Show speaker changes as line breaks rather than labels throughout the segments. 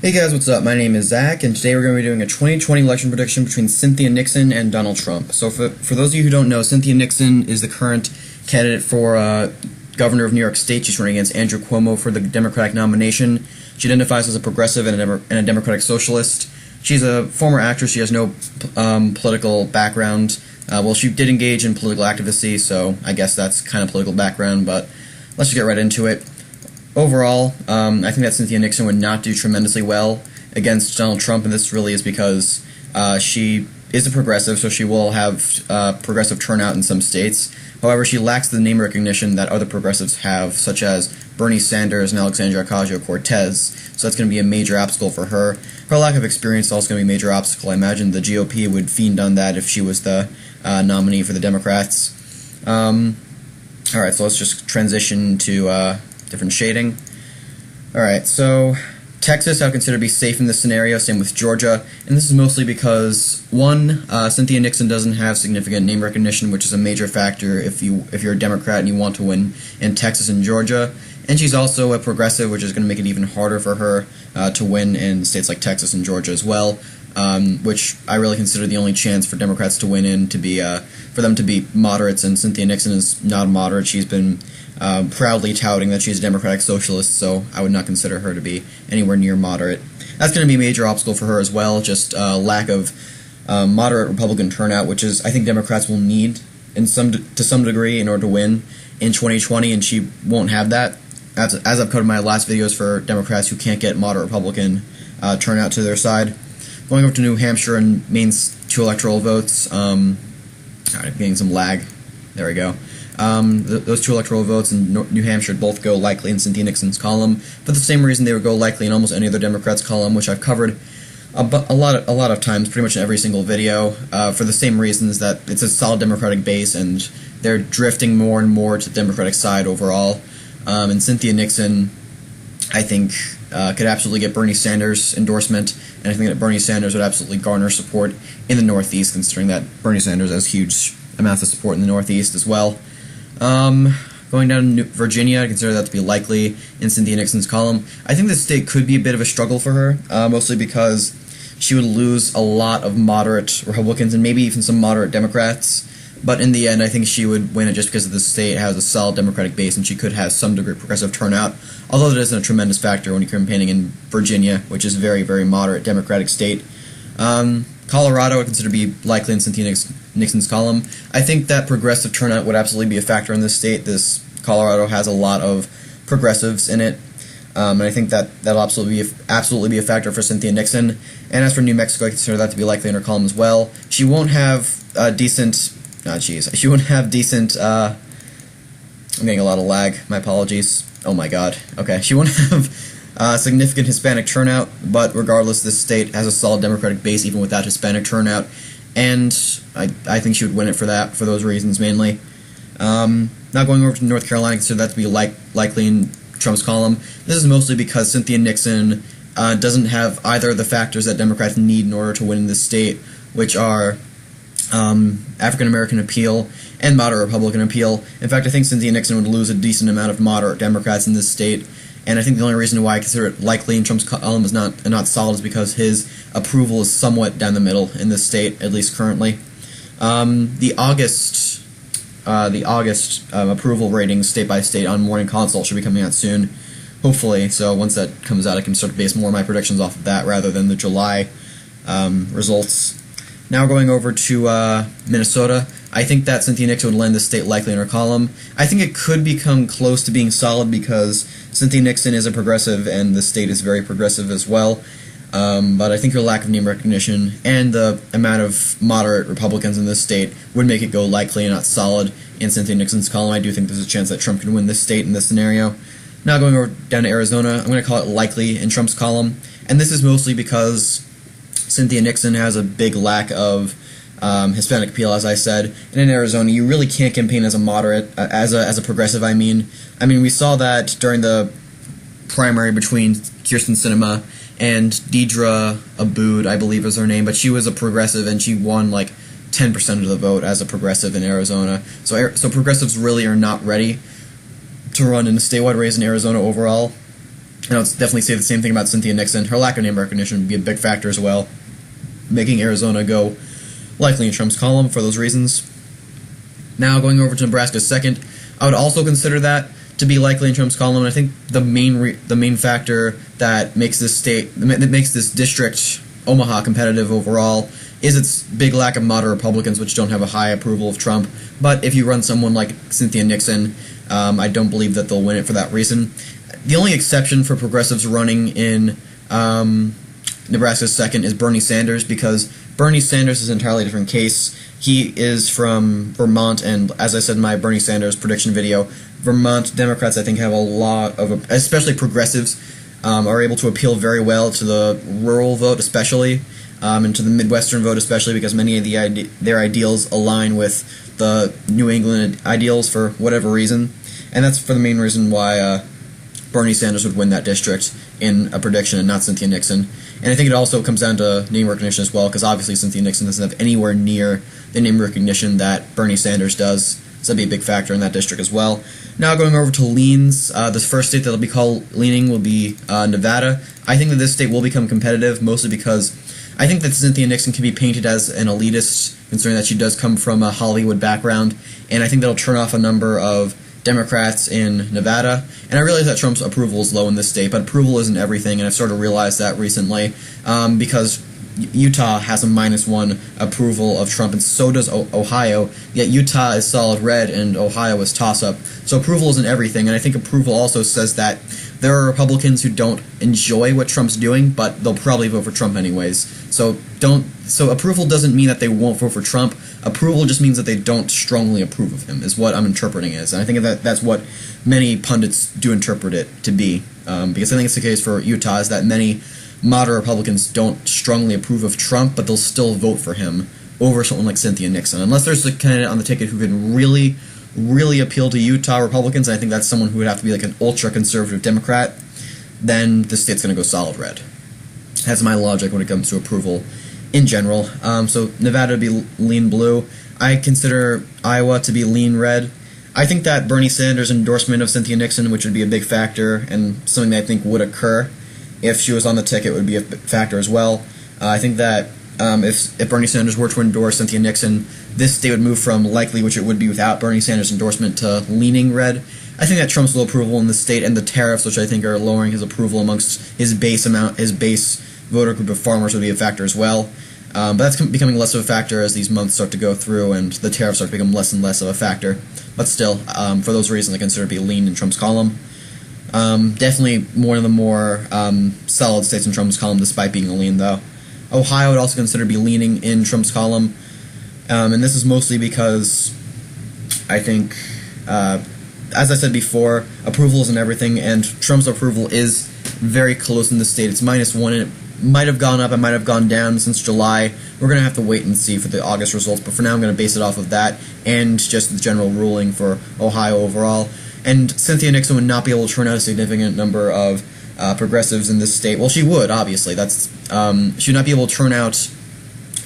Hey guys, what's up? My name is Zach, and today we're going to be doing a 2020 election prediction between Cynthia Nixon and Donald Trump. So for those of you who don't know, Cynthia Nixon is the current candidate for governor of New York State. She's running against Andrew Cuomo for the Democratic nomination. She identifies as a progressive and a democratic socialist. She's a former actress. She has no political background. Well, she did engage in political activism, so I guess that's kind of political background, but let's just get right into it. Overall, I think that Cynthia Nixon would not do tremendously well against Donald Trump, and this really is because she is a progressive, so she will have progressive turnout in some states. However, she lacks the name recognition that other progressives have, such as Bernie Sanders and Alexandria Ocasio-Cortez, so that's going to be a major obstacle for her. Her lack of experience is also going to be a major obstacle. I imagine the GOP would fiend on that if she was the nominee for the Democrats. Alright, so let's just transition to different shading. Alright, so Texas I would consider to be safe in this scenario, same with Georgia, and this is mostly because, one, Cynthia Nixon doesn't have significant name recognition, which is a major factor if you're a Democrat and you want to win in Texas and Georgia, and she's also a progressive, which is going to make it even harder for her to win in states like Texas and Georgia as well, which I really consider the only chance for Democrats to win in to be for them to be moderates, and Cynthia Nixon is not a moderate. She's been proudly touting that she's a democratic socialist, so I would not consider her to be anywhere near moderate. That's going to be a major obstacle for her as well, just lack of moderate Republican turnout, which is I think Democrats will need to some degree in order to win in 2020, and she won't have that. As I've covered in my last videos for Democrats who can't get moderate Republican turnout to their side. Going over to New Hampshire and Maine's 2 electoral votes. Alright, I'm getting some lag. There we go. Those 2 electoral votes in New Hampshire both go likely in Cynthia Nixon's column, for the same reason they would go likely in almost any other Democrat's column, which I've covered a lot of times, pretty much in every single video, for the same reasons that it's a solid Democratic base and they're drifting more and more to the Democratic side overall. And Cynthia Nixon, I think, could absolutely get Bernie Sanders' endorsement, and I think that Bernie Sanders would absolutely garner support in the Northeast, considering that Bernie Sanders has huge amounts of support in the Northeast as well. Going down to Virginia, I consider that to be likely in Cynthia Nixon's column. I think this state could be a bit of a struggle for her, mostly because she would lose a lot of moderate Republicans and maybe even some moderate Democrats. But in the end, I think she would win it just because the state has a solid Democratic base and she could have some degree of progressive turnout, although that isn't a tremendous factor when you're campaigning in Virginia, which is a very, very moderate Democratic state. Colorado I consider to be likely in Cynthia Nixon's column. I think that progressive turnout would absolutely be a factor in this state. Colorado has a lot of progressives in it, and I think that'll absolutely be a factor for Cynthia Nixon. And as for New Mexico, I consider that to be likely in her column as well. She won't have decent. She won't have decent. I'm getting a lot of lag. My apologies. Oh my god. Okay, she won't have significant Hispanic turnout, but regardless, this state has a solid Democratic base even without Hispanic turnout, and I think she would win it for those reasons mainly. Now going over to North Carolina, I consider that to be likely in Trump's column. This is mostly because Cynthia Nixon doesn't have either of the factors that Democrats need in order to win in this state, which are African American appeal and moderate Republican appeal. In fact, I think Cynthia Nixon would lose a decent amount of moderate Democrats in this state, and I think the only reason why I consider it likely in Trump's column is not solid is because his approval is somewhat down the middle in this state, at least currently. The August approval ratings state by state on Morning Consult should be coming out soon, hopefully. So once that comes out, I can start to base more of my predictions off of that rather than the July results. Now going over to Minnesota, I think that Cynthia Nixon would land this state likely in her column. I think it could become close to being solid because Cynthia Nixon is a progressive and the state is very progressive as well. But I think her lack of name recognition and the amount of moderate Republicans in this state would make it go likely and not solid in Cynthia Nixon's column. I do think there's a chance that Trump can win this state in this scenario. Now going over down to Arizona, I'm going to call it likely in Trump's column, and this is mostly because Cynthia Nixon has a big lack of Hispanic appeal, as I said, and in Arizona you really can't campaign as a moderate, as a progressive. I mean, we saw that during the primary between Kyrsten Sinema and Deidre Abood, I believe is her name, but she was a progressive and she won like 10% of the vote as a progressive in Arizona. So progressives really are not ready to run in a statewide race in Arizona overall. And I'll definitely say the same thing about Cynthia Nixon. Her lack of name recognition would be a big factor as well, making Arizona go likely in Trump's column for those reasons. Now, going over to Nebraska second, I would also consider that to be likely in Trump's column. And I think the main factor that makes this district, Omaha, competitive overall is its big lack of moderate Republicans, which don't have a high approval of Trump. But if you run someone like Cynthia Nixon, I don't believe that they'll win it for that reason. The only exception for progressives running in Nebraska second is Bernie Sanders, because Bernie Sanders is an entirely different case. He is from Vermont, and as I said in my Bernie Sanders prediction video, Vermont Democrats, I think, have a lot of, especially progressives, are able to appeal very well to the rural vote, especially, and to the Midwestern vote, especially, because many of their ideals align with the New England ideals for whatever reason. And that's for the main reason why Bernie Sanders would win that district in a prediction and not Cynthia Nixon. And I think it also comes down to name recognition as well, because obviously Cynthia Nixon doesn't have anywhere near the name recognition that Bernie Sanders does. So that'd be a big factor in that district as well. Now going over to leans, the first state that will be called leaning will be Nevada. I think that this state will become competitive, mostly because I think that Cynthia Nixon can be painted as an elitist, considering that she does come from a Hollywood background, and I think that'll turn off a number of Democrats in Nevada. And I realize that Trump's approval is low in this state, but approval isn't everything, and I've sort of realized that recently, because Utah has a -1 approval of Trump, and so does Ohio, yet Utah is solid red and Ohio is toss-up. So approval isn't everything, and I think approval also says that there are Republicans who don't enjoy what Trump's doing, but they'll probably vote for Trump anyways. So approval doesn't mean that they won't vote for Trump. Approval just means that they don't strongly approve of him, is what I'm interpreting as. And I think that's what many pundits do interpret it to be, because I think it's the case for Utah, is that many moderate Republicans don't strongly approve of Trump, but they'll still vote for him over someone like Cynthia Nixon. Unless there's a candidate on the ticket who can really, really appeal to Utah Republicans, and I think that's someone who would have to be like an ultra-conservative Democrat, then the state's going to go solid red. That's my logic when it comes to approval in general. So Nevada would be lean blue. I consider Iowa to be lean red. I think that Bernie Sanders' endorsement of Cynthia Nixon, which would be a big factor, and something that I think would occur if she was on the ticket, would be a factor as well. I think that if Bernie Sanders were to endorse Cynthia Nixon, this state would move from likely, which it would be without Bernie Sanders' endorsement, to leaning red. I think that Trump's low approval in the state and the tariffs, which I think are lowering his approval amongst his base voter group of farmers, would be a factor as well. But that's becoming less of a factor as these months start to go through and the tariffs start to become less and less of a factor. But still, for those reasons, I consider it to be lean in Trump's column. Definitely one of the more solid states in Trump's column, despite being a lean, though. Ohio would also consider to be leaning in Trump's column, and this is mostly because I think, as I said before, approval isn't everything, and Trump's approval is very close in the state. It's -1, and it might have gone up, it might have gone down since July. We're going to have to wait and see for the August results, but for now I'm going to base it off of that and just the general ruling for Ohio overall. And Cynthia Nixon would not be able to turn out a significant number of progressives in this state. Well, she would, obviously. She would not be able to turn out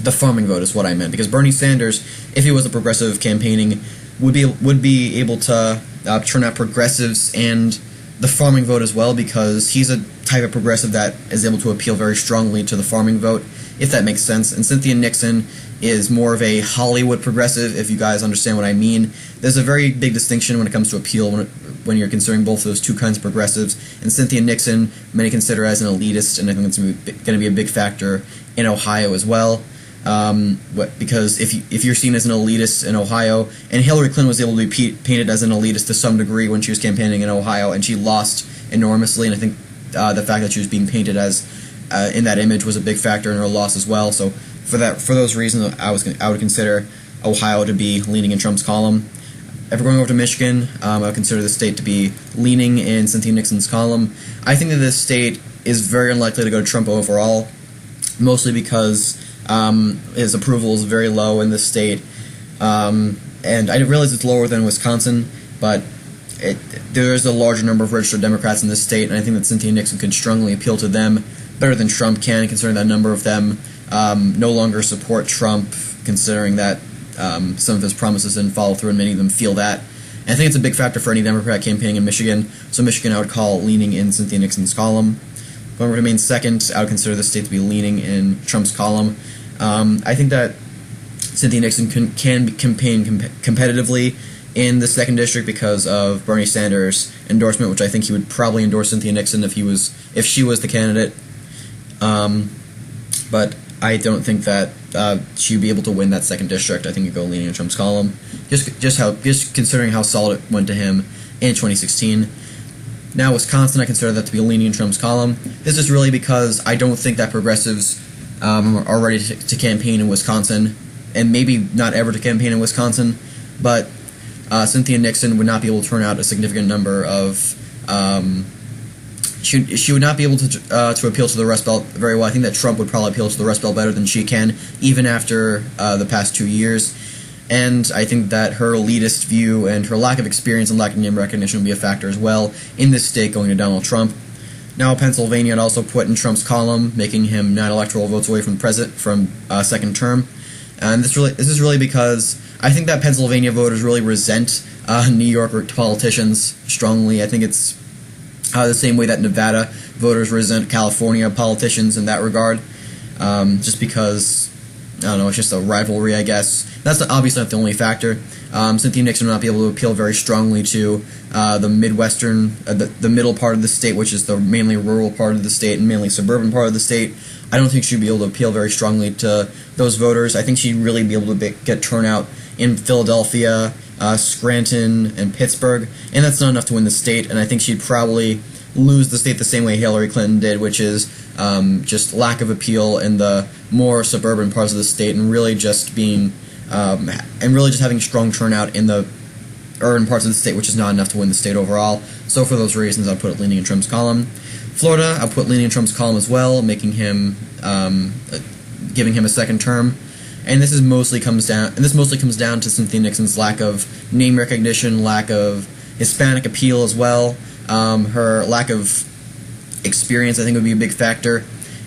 the farming vote, is what I meant. Because Bernie Sanders, if he was a progressive campaigning, would be able to turn out progressives and the farming vote as well, because he's a type of progressive that is able to appeal very strongly to the farming vote, if that makes sense. And Cynthia Nixon is more of a Hollywood progressive, if you guys understand what I mean. There's a very big distinction when it comes to appeal when you're considering both those two kinds of progressives. And Cynthia Nixon, many consider as an elitist, and I think it's going to be a big factor in Ohio as well. Because if you're seen as an elitist in Ohio, and Hillary Clinton was able to be painted as an elitist to some degree when she was campaigning in Ohio, and she lost enormously, and I think the fact that she was being painted as in that image was a big factor in her loss as well. So for those reasons, I would consider Ohio to be leaning in Trump's column. If we're going over to Michigan, I would consider the state to be leaning in Cynthia Nixon's column. I think that this state is very unlikely to go to Trump overall, mostly because his approval is very low in this state. And I realize it's lower than Wisconsin, but there's a larger number of registered Democrats in this state, and I think that Cynthia Nixon can strongly appeal to them better than Trump can, considering that a number of them no longer support Trump, considering that some of his promises didn't follow through, and many of them feel that. And I think it's a big factor for any Democrat campaigning in Michigan. So Michigan, I would call leaning in Cynthia Nixon's column. Going to remain second, I would consider the state to be leaning in Trump's column. I think that Cynthia Nixon can campaign competitively in the 2nd district because of Bernie Sanders' endorsement, which I think he would probably endorse Cynthia Nixon if she was the candidate. But I don't think that she'd be able to win that 2nd district. I think you'd go leaning in Trump's column, just considering how solid it went to him in 2016. Now Wisconsin, I consider that to be leaning in Trump's column. This is really because I don't think that progressives are ready to campaign in Wisconsin, and maybe not ever to campaign in Wisconsin, but Cynthia Nixon would not be able to turn out a significant number of. She would not be able to appeal to the Rust Belt very well. I think that Trump would probably appeal to the Rust Belt better than she can, even after the past 2 years. And I think that her elitist view and her lack of experience and lack of name recognition will be a factor as well in this state going to Donald Trump. Now Pennsylvania I'd also put in Trump's column, making him 9 electoral votes away from second term. And this is really because I think that Pennsylvania voters really resent New York politicians strongly. I think it's the same way that Nevada voters resent California politicians in that regard, just because, I don't know, it's just a rivalry, I guess. That's obviously not the only factor. Cynthia Nixon will not be able to appeal very strongly to the Midwestern, the middle part of the state, which is the mainly rural part of the state and mainly suburban part of the state. I don't think she'd be able to appeal very strongly to those voters. I think she'd really be able to get turnout in Philadelphia, Scranton, and Pittsburgh, and that's not enough to win the state, and I think she'd probably lose the state the same way Hillary Clinton did, which is just lack of appeal in the more suburban parts of the state, and really just having strong turnout in the urban parts of the state, which is not enough to win the state overall. So for those reasons, I'll put it leaning in Trump's column. Florida, I'll put leaning in Trump's column as well, making him giving him a second term. And this mostly comes down to Cynthia Nixon's lack of name recognition, lack of Hispanic appeal as well. Her lack of experience, I think, would be a big factor.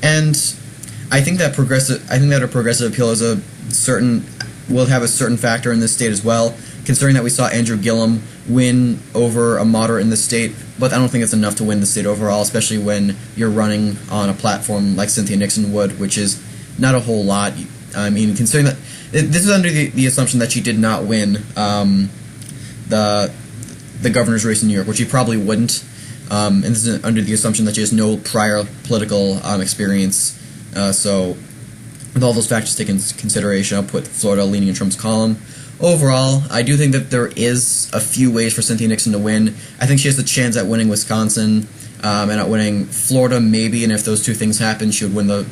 And I think that her progressive appeal will have a certain factor in this state as well, considering that we saw Andrew Gillum win over a moderate in the state, but I don't think it's enough to win the state overall, especially when you're running on a platform like Cynthia Nixon would, which is not a whole lot. I mean, considering that this is under the assumption that she did not win the governor's race in New York, which she probably wouldn't, and this is under the assumption that she has no prior political experience. So with all those factors taken into consideration, I'll put Florida leaning in Trump's column. Overall, I do think that there is a few ways for Cynthia Nixon to win. I think she has the chance at winning Wisconsin and at winning Florida, maybe, and if those two things happen, she would win the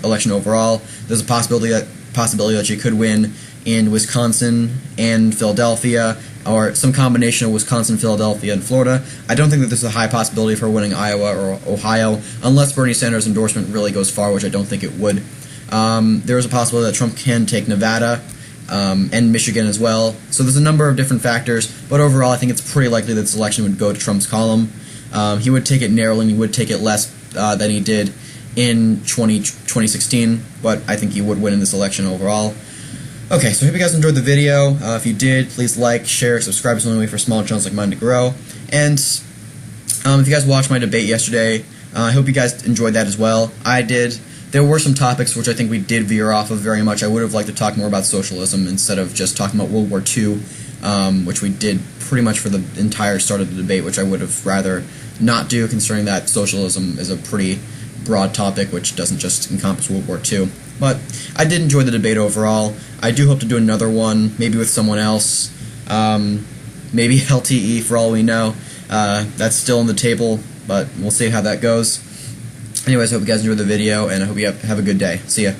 election overall. There's a possibility that she could win in Wisconsin and Philadelphia, or some combination of Wisconsin, Philadelphia, and Florida. I don't think that there's a high possibility of her winning Iowa or Ohio, unless Bernie Sanders' endorsement really goes far, which I don't think it would. There is a possibility that Trump can take Nevada and Michigan as well. So there's a number of different factors, but overall I think it's pretty likely that this election would go to Trump's column. He would take it narrowly, and he would take it less than he did in 2016, but I think he would win in this election overall. Okay, so I hope you guys enjoyed the video. If you did, please like, share, subscribe. It's the only way for small channels like mine to grow. And if you guys watched my debate yesterday, I hope you guys enjoyed that as well. I did. There were some topics which I think we did veer off of very much. I would have liked to talk more about socialism instead of just talking about World War II, which we did pretty much for the entire start of the debate, which I would have rather not do, considering that socialism is a pretty broad topic which doesn't just encompass World War II. But I did enjoy the debate overall. I do hope to do another one, maybe with someone else, maybe LTE for all we know. That's still on the table, but we'll see how that goes. Anyways, I hope you guys enjoyed the video, and I hope you have a good day. See ya.